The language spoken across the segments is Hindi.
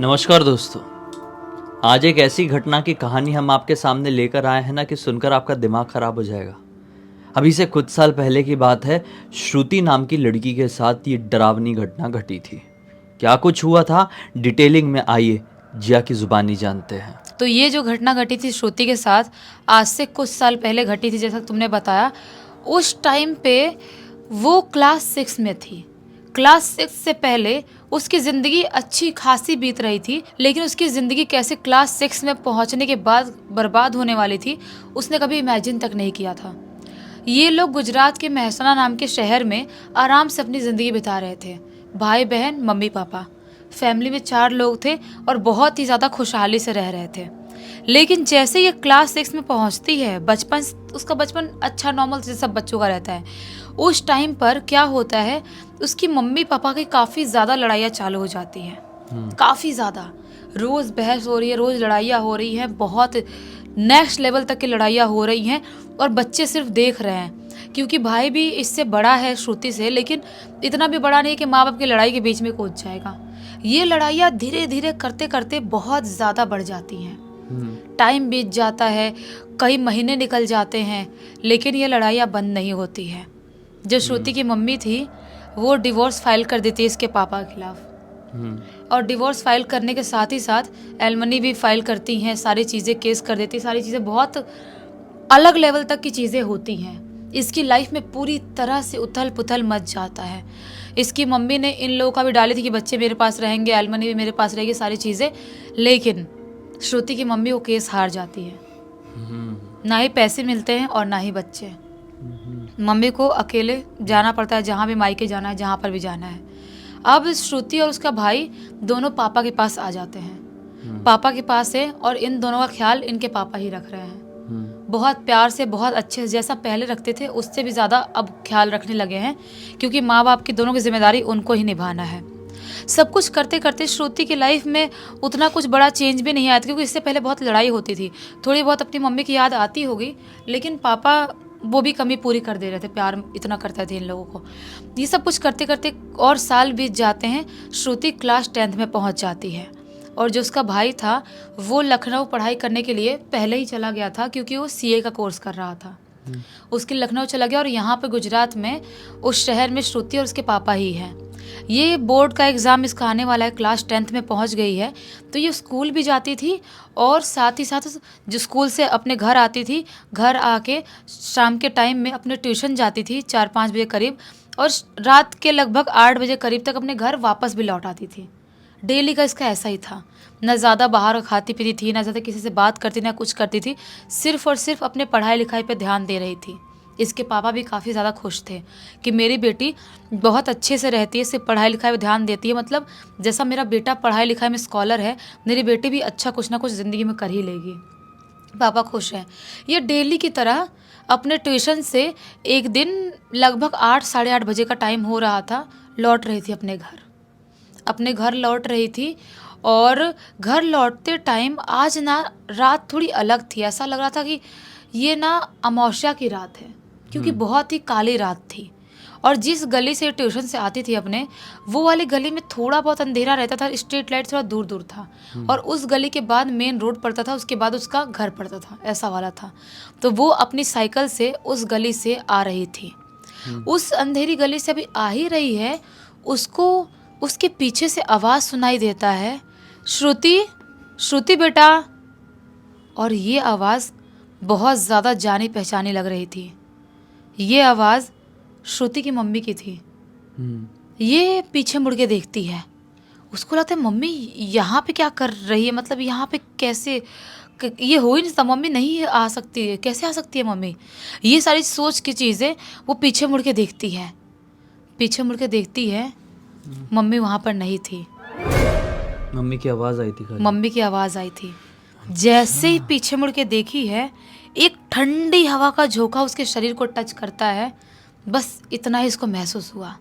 नमस्कार दोस्तों। आज एक ऐसी घटना की कहानी हम आपके सामने लेकर आए हैं ना कि सुनकर आपका दिमाग खराब हो जाएगा। अभी से कुछ साल पहले की बात है। श्रुति नाम की लड़की के साथ ये डरावनी घटना घटी थी। क्या कुछ हुआ था, डिटेलिंग में आइए जिया की जुबानी जानते हैं। तो ये जो घटना घटी थी श्रुति के साथ आज से कुछ साल पहले घटी थी, जैसा तुमने बताया। उस टाइम पे वो क्लास 6 में थी। क्लास 6 से पहले उसकी ज़िंदगी अच्छी खासी बीत रही थी, लेकिन उसकी ज़िंदगी कैसे क्लास 6 में पहुंचने के बाद बर्बाद होने वाली थी उसने कभी इमेजिन तक नहीं किया था। ये लोग गुजरात के महसाना नाम के शहर में आराम से अपनी ज़िंदगी बिता रहे थे। भाई बहन मम्मी पापा, फैमिली में 4 लोग थे और बहुत ही ज़्यादा खुशहाली से रह रहे थे। लेकिन जैसे ये क्लास 6 में पहुंचती है, उसका बचपन अच्छा नॉर्मल जैसे सब बच्चों का रहता है। उस टाइम पर क्या होता है, उसकी मम्मी पापा की काफ़ी ज़्यादा लड़ाइयाँ चालू हो जाती हैं। काफ़ी ज़्यादा रोज़ बहस हो रही है, रोज़ लड़ाइयाँ हो रही हैं, बहुत नेक्स्ट लेवल तक की लड़ाइयाँ हो रही हैं और बच्चे सिर्फ देख रहे हैं। क्योंकि भाई भी इससे बड़ा है श्रुति से, लेकिन इतना भी बड़ा नहीं कि माँ बाप की लड़ाई के बीच में कूद जाएगा। ये लड़ाइयाँ धीरे धीरे करते करते बहुत ज़्यादा बढ़ जाती हैं। टाइम बीत जाता है, कई महीने निकल जाते हैं, लेकिन ये लड़ाइयाँ बंद नहीं होती है। जो श्रुति की मम्मी थी वो डिवोर्स फाइल कर देती है इसके पापा के खिलाफ, और डिवोर्स फाइल करने के साथ ही साथ एलमनी भी फाइल करती हैं, सारी चीज़ें केस कर देती हैं, सारी चीज़ें बहुत अलग लेवल तक की चीज़ें होती हैं। इसकी लाइफ में पूरी तरह से उथल पुथल मच जाता है। इसकी मम्मी ने इन लोगों का भी डाली थी कि बच्चे मेरे पास रहेंगे, एलमनी भी मेरे पास रहेगी, सारी चीज़ें। लेकिन श्रुति की मम्मी वो केस हार जाती है। ना ही पैसे मिलते हैं और ना ही बच्चे। मम्मी को अकेले जाना पड़ता है, जहाँ भी मायके जाना है, जहाँ पर भी जाना है। अब श्रुति और उसका भाई दोनों पापा के पास आ जाते हैं। पापा के पास है और इन दोनों का ख्याल इनके पापा ही रख रहे हैं। बहुत प्यार से, बहुत अच्छे से, जैसा पहले रखते थे उससे भी ज़्यादा अब ख्याल रखने लगे हैं, क्योंकि माँ बाप की दोनों की जिम्मेदारी उनको ही निभाना है। सब कुछ करते करते श्रुति की लाइफ में उतना कुछ बड़ा चेंज भी नहीं आया था, क्योंकि इससे पहले बहुत लड़ाई होती थी। थोड़ी बहुत अपनी मम्मी की याद आती होगी, लेकिन पापा वो भी कमी पूरी कर दे रहे थे, प्यार इतना करते थे इन लोगों को। ये सब कुछ करते करते और साल बीत जाते हैं। श्रुति क्लास 10th में पहुंच जाती है, और जो उसका भाई था वो लखनऊ पढ़ाई करने के लिए पहले ही चला गया था, क्योंकि वो सीए का कोर्स कर रहा था। उसके लखनऊ चला गया, और यहाँ पे गुजरात में उस शहर में श्रुति और उसके पापा ही हैं। ये बोर्ड का एग्ज़ाम इसका आने वाला है, क्लास 10th में पहुंच गई है, तो ये स्कूल भी जाती थी और साथ ही साथ जो स्कूल से अपने घर आती थी, घर आके शाम के टाइम में अपने ट्यूशन जाती थी 4-5 बजे करीब, और रात के लगभग 8 बजे करीब तक अपने घर वापस भी लौट आती थी। डेली का इसका ऐसा ही था। न ज़्यादा बाहर खाती पीती थी, न ज़्यादा किसी से बात करती, ना कुछ करती थी, सिर्फ और सिर्फ अपने पढ़ाई लिखाई पे ध्यान दे रही थी। इसके पापा भी काफ़ी ज़्यादा खुश थे कि मेरी बेटी बहुत अच्छे से रहती है, सिर्फ पढ़ाई लिखाई पे ध्यान देती है, मतलब जैसा मेरा बेटा पढ़ाई लिखाई में स्कॉलर है, मेरी बेटी भी अच्छा कुछ ना कुछ ज़िंदगी में कर ही लेगी। पापा खुश हैं। ये डेली की तरह अपने ट्यूशन से एक दिन लगभग 8 साढ़े 8 बजे का टाइम हो रहा था, लौट रही थी अपने घर लौट रही थी। और घर लौटते टाइम आज ना रात थोड़ी अलग थी। ऐसा लग रहा था कि ये ना अमावस्या की रात है, क्योंकि बहुत ही काली रात थी। और जिस गली से ट्यूशन से आती थी अपने, वो वाली गली में थोड़ा बहुत अंधेरा रहता था, स्ट्रीट लाइट थोड़ा दूर दूर था, और उस गली के बाद मेन रोड पड़ता था, उसके बाद उसका घर पड़ता था, ऐसा वाला था। तो वो अपनी साइकिल से उस गली से आ रही थी। उस अंधेरी गली से अभी आ ही रही है, उसको उसके पीछे से आवाज़ सुनाई देता है, श्रुति, श्रुति बेटा। और ये आवाज़ बहुत ज़्यादा जानी पहचानी लग रही थी। ये आवाज़ श्रुति की मम्मी की थी। ये पीछे मुड़ के देखती है, उसको लगता है मम्मी यहाँ पे क्या कर रही है, मतलब यहाँ पे कैसे, ये हो ही नहीं सकता, मम्मी नहीं आ सकती है, कैसे आ सकती है मम्मी। ये सारी सोच की चीज़ें वो पीछे मुड़ के देखती है। पीछे मुड़ के देखती है, मम्मी वहाँ पर नहीं थी। मम्मी की आवाज़ आई थी खाली। मम्मी की आवाज़ आई थी। जैसे ही पीछे मुड़ के देखी है, एक ठंडी हवा का झोंका उसके शरीर को टच करता है, बस इतना ही इसको महसूस हुआ।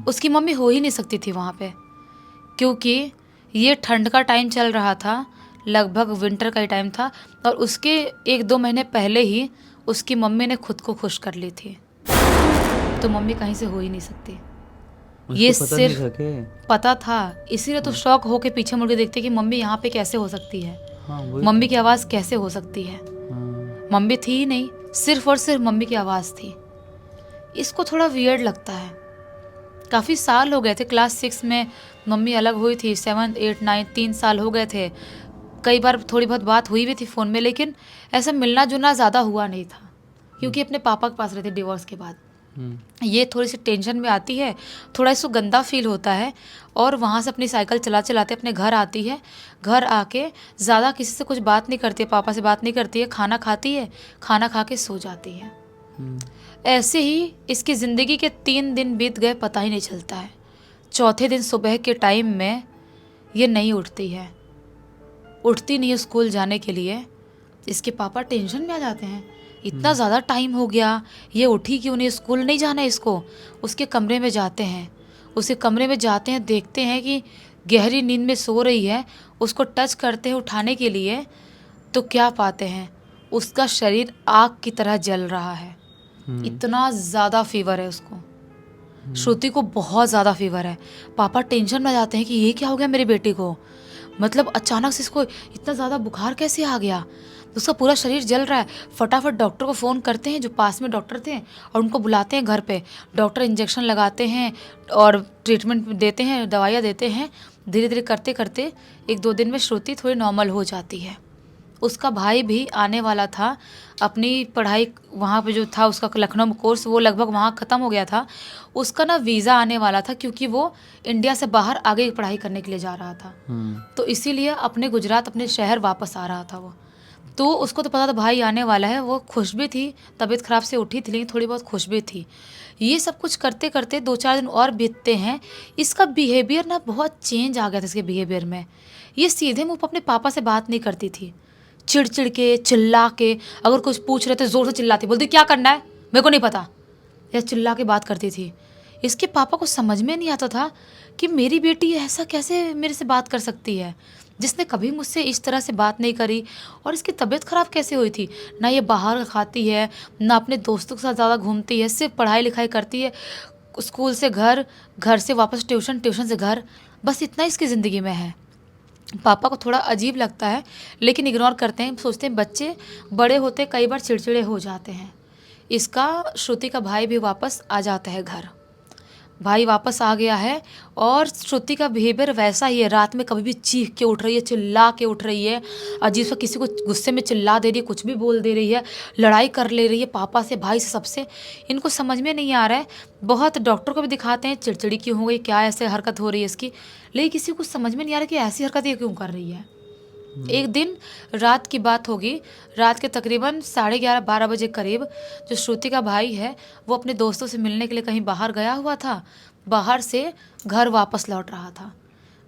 उसकी मम्मी हो ही नहीं सकती थी वहाँ पे, क्योंकि ये ठंड का टाइम चल रहा था, लगभग विंटर का ही टाइम था, और उसके 1-2 महीने पहले ही उसकी मम्मी ने खुद को खुश कर ली थी। तो मम्मी कहीं से हो ही नहीं सकती। ये उसको पता नहीं सिर्फ था कि पता था, इसीलिए तो शौक होके पीछे मुड़ के देखते कि मम्मी यहाँ पे कैसे हो सकती है, हाँ वही मम्मी की आवाज़ कैसे हो सकती है। हाँ मम्मी थी ही नहीं, सिर्फ और सिर्फ मम्मी की आवाज़ थी। इसको थोड़ा वियर्ड लगता है। काफ़ी साल हो गए थे, क्लास 6 में मम्मी अलग हुई थी, 7, 8, 9 3 साल हो गए थे। कई बार थोड़ी बहुत बात हुई भी थी फ़ोन में, लेकिन ऐसा मिलना जुलना ज़्यादा हुआ नहीं था, क्योंकि अपने पापा के पास रहते डिवोर्स के बाद। ये थोड़ी सी टेंशन में आती है, थोड़ा इसको गंदा फील होता है, और वहाँ से अपनी साइकिल चला चलाते अपने घर आती है। घर आके ज़्यादा किसी से कुछ बात नहीं करती है, पापा से बात नहीं करती है, खाना खाती है, खाना खा के सो जाती है। ऐसे ही इसकी ज़िंदगी के 3 दिन बीत गए, पता ही नहीं चलता है। चौथे दिन सुबह के टाइम में ये नहीं उठती है, उठती नहीं है स्कूल जाने के लिए। इसके पापा टेंशन में आ जाते हैं, इतना ज़्यादा टाइम हो गया, ये उठी क्यों नहीं, स्कूल नहीं जाना है इसको। उसके कमरे में जाते हैं, उसके कमरे में जाते हैं, देखते हैं कि गहरी नींद में सो रही है। उसको टच करते हैं उठाने के लिए, तो क्या पाते हैं, उसका शरीर आग की तरह जल रहा है। इतना ज़्यादा फीवर है उसको, श्रुति को बहुत ज़्यादा फीवर है। पापा टेंशन में आ जाते हैं कि ये क्या हो गया मेरी बेटी को, मतलब अचानक से इसको इतना ज़्यादा बुखार कैसे आ गया, उसका पूरा शरीर जल रहा है। फटाफट डॉक्टर को फ़ोन करते हैं, जो पास में डॉक्टर थे, और उनको बुलाते हैं घर पे। डॉक्टर इंजेक्शन लगाते हैं और ट्रीटमेंट देते हैं, दवाइयाँ देते हैं। धीरे धीरे करते करते 1-2 दिन में श्रुति थोड़ी नॉर्मल हो जाती है। उसका भाई भी आने वाला था, अपनी पढ़ाई वहाँ पे जो था उसका लखनऊ में कोर्स, वो लगभग वहाँ ख़त्म हो गया था। उसका ना वीज़ा आने वाला था, क्योंकि वो इंडिया से बाहर आगे पढ़ाई करने के लिए जा रहा था। तो इसीलिए अपने गुजरात, अपने शहर वापस आ रहा था वो। तो उसको तो पता था भाई आने वाला है, वो खुश भी थी, तबीयत ख़राब से उठी थी लेकिन थोड़ी बहुत खुश भी थी। ये सब कुछ करते करते 2-4 दिन और बीतते हैं। इसका बिहेवियर ना बहुत चेंज आ गया था इसके बिहेवियर में। ये सीधे मुँह पर अपने पापा से बात नहीं करती थी, चिड़ के, चिल्ला के, अगर कुछ पूछ रहे थे ज़ोर से चिल्लाती, बोलती क्या करना है मेरे को नहीं पता, या चिल्ला के बात करती थी। इसके पापा को समझ में नहीं आता था कि मेरी बेटी ऐसा कैसे मेरे से बात कर सकती है, जिसने कभी मुझसे इस तरह से बात नहीं करी। और इसकी तबीयत ख़राब कैसे हुई थी, ना ये बाहर खाती है, ना अपने दोस्तों के साथ ज़्यादा घूमती है, सिर्फ पढ़ाई लिखाई करती है, स्कूल से घर, घर से वापस ट्यूशन, ट्यूशन से घर, बस इतना इसकी ज़िंदगी में है। पापा को थोड़ा अजीब लगता है, लेकिन इग्नोर करते हैं, सोचते हैं बच्चे बड़े होते कई बार चिड़चिड़े हो जाते हैं। इसका श्रुति का भाई भी वापस आ जाता है घर। भाई वापस आ गया है, और श्रुति का बिहेवियर वैसा ही है। रात में कभी भी चीख के उठ रही है, चिल्ला के उठ रही है, अजीब सा किसी को गुस्से में चिल्ला दे रही है, कुछ भी बोल दे रही है, लड़ाई कर ले रही है पापा से, भाई से, सबसे। इनको समझ में नहीं आ रहा है। बहुत डॉक्टर को भी दिखाते हैं, चिड़चिड़ी क्यों हो गई, क्या ऐसे हरकत हो रही है इसकी, लेकिन किसी को समझ में नहीं आ रहा कि ऐसी हरकत ये क्यों कर रही है। एक दिन रात की बात होगी, रात के तकरीबन 11:30-12 बजे करीब, जो श्रुति का भाई है वो अपने दोस्तों से मिलने के लिए कहीं बाहर गया हुआ था। बाहर से घर वापस लौट रहा था,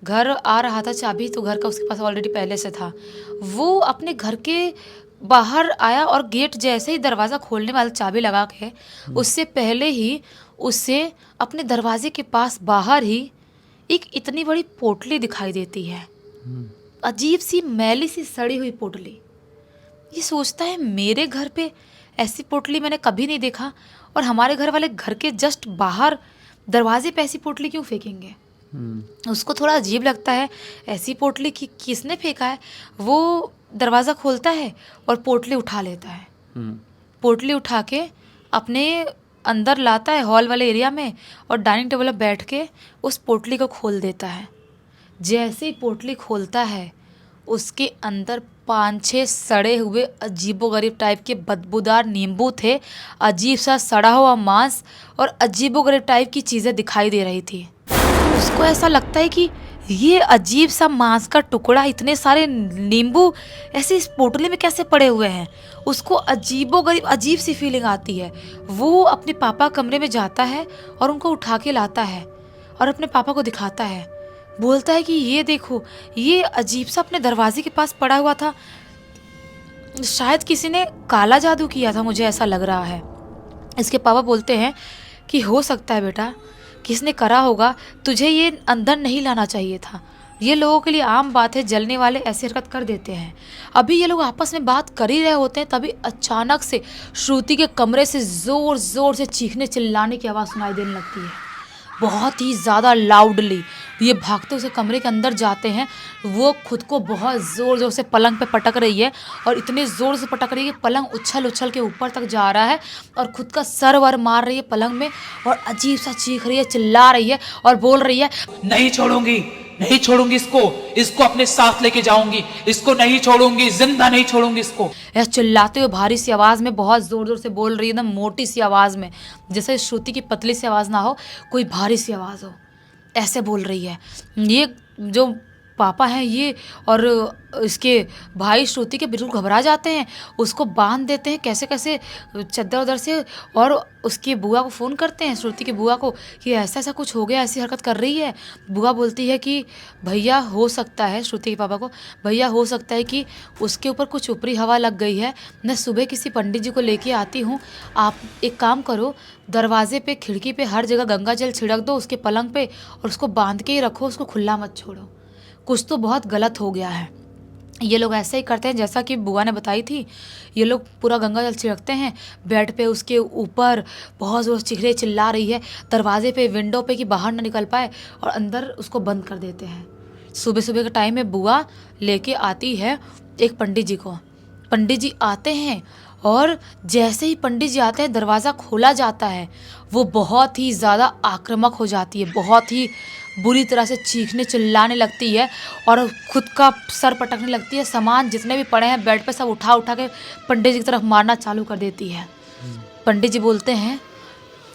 घर आ रहा था, चाबी तो घर का उसके पास ऑलरेडी पहले से था। वो अपने घर के बाहर आया, और गेट जैसे ही दरवाज़ा खोलने वाला चाबी लगा के, उससे पहले ही उससे अपने दरवाजे के पास बाहर ही एक इतनी बड़ी पोटली दिखाई देती है, अजीब सी मैली सी सड़ी हुई पोटली। ये सोचता है मेरे घर पे ऐसी पोटली मैंने कभी नहीं देखा, और हमारे घर वाले घर के जस्ट बाहर दरवाजे पे ऐसी पोटली क्यों फेंकेंगे। उसको थोड़ा अजीब लगता है, ऐसी पोटली किसने फेंका है। वो दरवाज़ा खोलता है और पोटली उठा लेता है। पोटली उठा के अपने अंदर लाता है हॉल वाले एरिया में, और डाइनिंग टेबल पर बैठ के उस पोटली को खोल देता है। जैसे ही पोटली खोलता है, उसके अंदर 5-6 सड़े हुए अजीबोगरीब टाइप के बदबूदार नींबू थे, अजीब सा सड़ा हुआ मांस और अजीबोगरीब टाइप की चीज़ें दिखाई दे रही थी। उसको ऐसा लगता है कि ये अजीब सा मांस का टुकड़ा, इतने सारे नींबू ऐसे इस पोटली में कैसे पड़े हुए हैं। उसको अजीबोगरीब अजीब सी फीलिंग आती है। वो अपने पापा कमरे में जाता है और उनको उठा के लाता है और अपने पापा को दिखाता है, बोलता है कि ये देखो, ये अजीब सा अपने दरवाजे के पास पड़ा हुआ था, शायद किसी ने काला जादू किया था, मुझे ऐसा लग रहा है। इसके पापा बोलते हैं कि हो सकता है बेटा किसने करा होगा, तुझे ये अंदर नहीं लाना चाहिए था। ये लोगों के लिए आम बात है, जलने वाले ऐसी हरकत कर देते हैं। अभी ये लोग आपस में बात कर ही रहे होते हैं, तभी अचानक से श्रुति के कमरे से ज़ोर ज़ोर से चीखने चिल्लाने की आवाज़ सुनाई देने लगती है। बहुत ही ज़्यादा लाउडली। ये भागते उसे कमरे के अंदर जाते हैं। वो खुद को बहुत ज़ोर ज़ोर से पलंग पे पटक रही है और इतने ज़ोर से पटक रही है कि पलंग उछल उछल के ऊपर तक जा रहा है और खुद का सर वर मार रही है पलंग में और अजीब सा चीख रही है, चिल्ला रही है और बोल रही है, नहीं छोड़ूंगी, नहीं छोड़ूंगी इसको, इसको अपने साथ लेके जाऊंगी, इसको नहीं छोड़ूंगी, जिंदा नहीं छोड़ूंगी इसको। ऐसे चिल्लाते हुए भारी सी आवाज़ में बहुत ज़ोर ज़ोर से बोल रही है, एकदम मोटी सी आवाज़ में, जैसे श्रुति की पतली सी आवाज़ ना हो, कोई भारी सी आवाज़ हो, ऐसे बोल रही है। ये जो पापा हैं ये और इसके भाई श्रुति के बिल्कुल घबरा जाते हैं, उसको बांध देते हैं कैसे कैसे चद्दर उधर से और उसकी बुआ को फ़ोन करते हैं, श्रुति की बुआ को, कि ऐसा ऐसा कुछ हो गया, ऐसी हरकत कर रही है। बुआ बोलती है कि भैया हो सकता है, श्रुति के पापा को, भैया हो सकता है कि उसके ऊपर कुछ ऊपरी हवा लग गई है, मैं सुबह किसी पंडित जी को लेके आती हूँ, आप एक काम करो, दरवाजे पे खिड़की पे हर जगह गंगा जल छिड़क दो उसके पलंग पे और उसको बांध के ही रखो, उसको खुला मत छोड़ो, कुछ तो बहुत गलत हो गया है। ये लोग ऐसे ही करते हैं जैसा कि बुआ ने बताई थी। ये लोग पूरा गंगा जल छिड़कते हैं बेड पे, उसके ऊपर बहुत ज़ोर से चिल्ला चिल्ला रही है, दरवाजे पे विंडो पे कि बाहर ना निकल पाए और अंदर उसको बंद कर देते हैं। सुबह सुबह के टाइम में बुआ लेके आती है एक पंडित जी को। पंडित जी आते हैं और जैसे ही पंडित जी आते हैं दरवाज़ा खोला जाता है, वो बहुत ही ज़्यादा आक्रामक हो जाती है, बहुत ही बुरी तरह से चीखने चिल्लाने लगती है और खुद का सर पटकने लगती है। सामान जितने भी पड़े हैं बेड पे सब उठा उठा के पंडित जी की तरफ मारना चालू कर देती है। पंडित जी बोलते हैं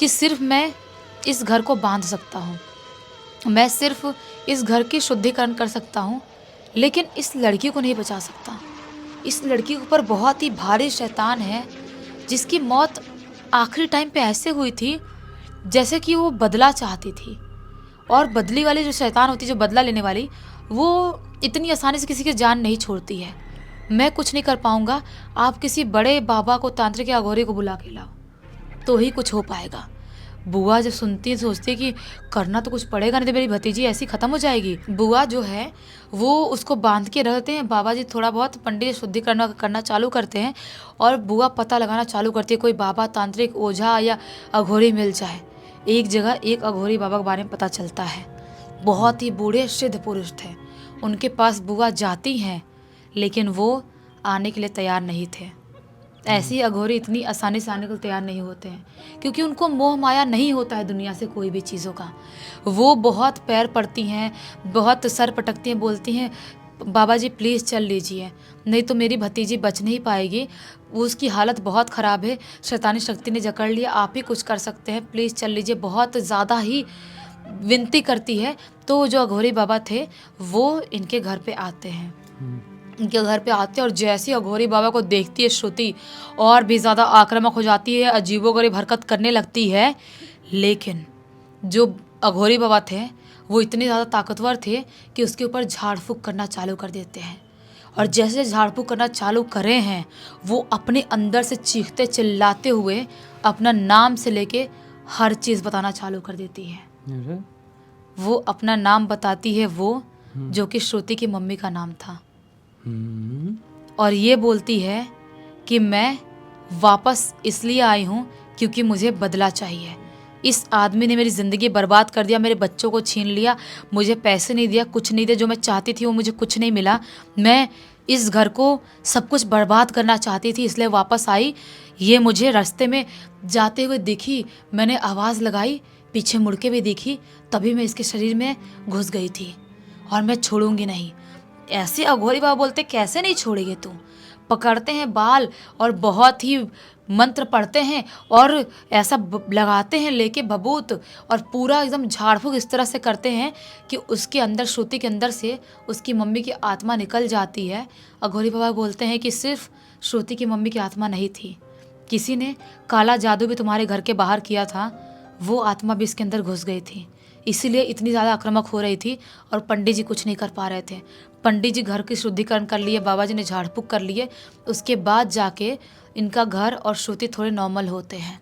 कि सिर्फ मैं इस घर को बांध सकता हूँ, मैं सिर्फ इस घर की शुद्धिकरण कर सकता हूँ, लेकिन इस लड़की को नहीं बचा सकता। इस लड़की के ऊपर बहुत ही भारी शैतान है, जिसकी मौत आखिरी टाइम पे ऐसे हुई थी जैसे कि वो बदला चाहती थी, और बदली वाली जो शैतान होती है, जो बदला लेने वाली, वो इतनी आसानी से किसी की जान नहीं छोड़ती है। मैं कुछ नहीं कर पाऊँगा, आप किसी बड़े बाबा को, तांत्रिक या अघोरी को बुला के लाओ तो ही कुछ हो पाएगा। बुआ जब सुनती है सोचती है कि करना तो कुछ पड़ेगा, नहीं तो मेरी भतीजी ऐसी ख़त्म हो जाएगी। बुआ जो है वो उसको बांध के रखते हैं, बाबा जी थोड़ा बहुत पंडित शुद्धिकरण करना चालू करते हैं और बुआ पता लगाना चालू करती है कोई बाबा, तांत्रिक, ओझा या अघोरी मिल जाए। एक जगह एक अघोरी बाबा के बारे में पता चलता है, बहुत ही बूढ़े सिद्ध पुरुष थे, उनके पास बुआ जाती हैं लेकिन वो आने के लिए तैयार नहीं थे। ऐसी अघोरी इतनी आसानी से आने को तैयार नहीं होते हैं, क्योंकि उनको मोह माया नहीं होता है दुनिया से कोई भी चीज़ों का। वो बहुत पैर पड़ती हैं, बहुत सर पटकती हैं, बोलती हैं बाबा जी प्लीज़ चल लीजिए, नहीं तो मेरी भतीजी बच नहीं पाएगी, उसकी हालत बहुत ख़राब है, शैतानी शक्ति ने जकड़ लिया, आप ही कुछ कर सकते हैं, प्लीज़ चल लीजिए, बहुत ज़्यादा ही विनती करती है। तो जो अघोरी बाबा थे वो इनके घर पे आते हैं, इनके घर पे आते हैं और जैसे अघोरी बाबा को देखती है श्रुति और भी ज़्यादा आक्रामक हो जाती है, अजीबोगरीब हरकत करने लगती है। लेकिन जो अघोरी बाबा थे वो इतने ज़्यादा ताकतवर थे कि उसके ऊपर झाड़ फूँक करना चालू कर देते हैं, और जैसे झाड़ फूँक करना चालू करे हैं वो अपने अंदर से चीखते चिल्लाते हुए अपना नाम से लेके हर चीज़ बताना चालू कर देती है। वो अपना नाम बताती है, वो जो कि श्रुति की मम्मी का नाम था, और ये बोलती है कि मैं वापस इसलिए आई हूँ क्योंकि मुझे बदला चाहिए। इस आदमी ने मेरी ज़िंदगी बर्बाद कर दिया, मेरे बच्चों को छीन लिया, मुझे पैसे नहीं दिया, कुछ नहीं दिया, जो मैं चाहती थी वो मुझे कुछ नहीं मिला। मैं इस घर को सब कुछ बर्बाद करना चाहती थी, इसलिए वापस आई। ये मुझे रास्ते में जाते हुए दिखी, मैंने आवाज़ लगाई, पीछे मुड़ के भी देखी, तभी मैं इसके शरीर में घुस गई थी और मैं छोड़ूंगी नहीं। ऐसे अघोरी बाबा बोलते कैसे नहीं छोड़ेगी तू। पकड़ते हैं बाल और बहुत ही मंत्र पढ़ते हैं और ऐसा लगाते हैं लेके भभूत, और पूरा एकदम झाड़ फूँक इस तरह से करते हैं कि उसके अंदर, श्रुति के अंदर से उसकी मम्मी की आत्मा निकल जाती है। अघोरी बाबा बोलते हैं कि सिर्फ श्रुति की मम्मी की आत्मा नहीं थी, किसी ने काला जादू भी तुम्हारे घर के बाहर किया था, वो आत्मा भी इसके अंदर घुस गई थी, इसीलिए इतनी ज़्यादा आक्रामक हो रही थी और पंडित जी कुछ नहीं कर पा रहे थे। पंडित जी घर की शुद्धिकरण कर लिए, बाबा जी ने झाड़ फूँक कर लिए, उसके बाद जाके इनका घर और श्रुति थोड़े नॉर्मल होते हैं।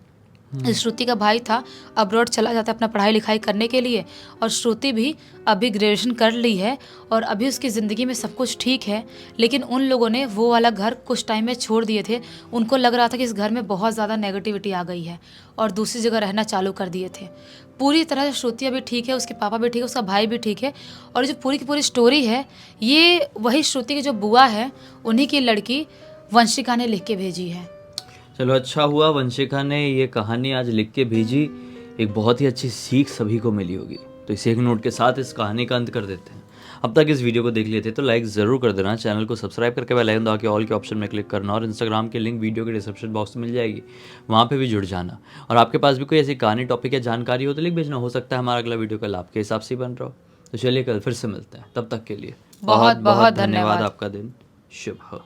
श्रुति का भाई था, अब्रॉड चला जाता है अपना पढ़ाई लिखाई करने के लिए, और श्रुति भी अभी ग्रेजुएशन कर ली है और अभी उसकी ज़िंदगी में सब कुछ ठीक है। लेकिन उन लोगों ने वो वाला घर कुछ टाइम में छोड़ दिए थे। उनको लग रहा था कि इस घर में बहुत ज़्यादा नेगेटिविटी आ गई है और दूसरी जगह रहना चालू कर दिए थे। पूरी तरह से श्रुति अभी ठीक है, उसके पापा भी ठीक है, उसका भाई भी ठीक है। और जो पूरी की पूरी स्टोरी है, ये वही श्रुति की जो बुआ है उन्हीं की लड़की वंशिका ने लिख के भेजी है। चलो अच्छा हुआ वंशिका ने ये कहानी आज लिख के भेजी, एक बहुत ही अच्छी सीख सभी को मिली होगी। तो इसे एक नोट के साथ इस कहानी का अंत कर देते हैं। अब तक इस वीडियो को देख लिए थे तो लाइक ज़रूर कर देना, चैनल को सब्सक्राइब करके बेल आइकन दबा के ऑल के ऑप्शन में क्लिक करना, और इंस्टाग्राम की लिंक वीडियो के डिस्क्रिप्शन बॉक्स में मिल जाएगी, वहाँ पे भी जुड़ जाना। और आपके पास भी कोई ऐसी कहानी टॉपिक या जानकारी हो तो लिख भेजना, हो सकता है हमारा अगला वीडियो कल आपके हिसाब से ही बन रहा हो। तो चलिए कल फिर से मिलते हैं, तब तक के लिए बहुत बहुत धन्यवाद। धन्यवाद। आपका दिन शुभ हो।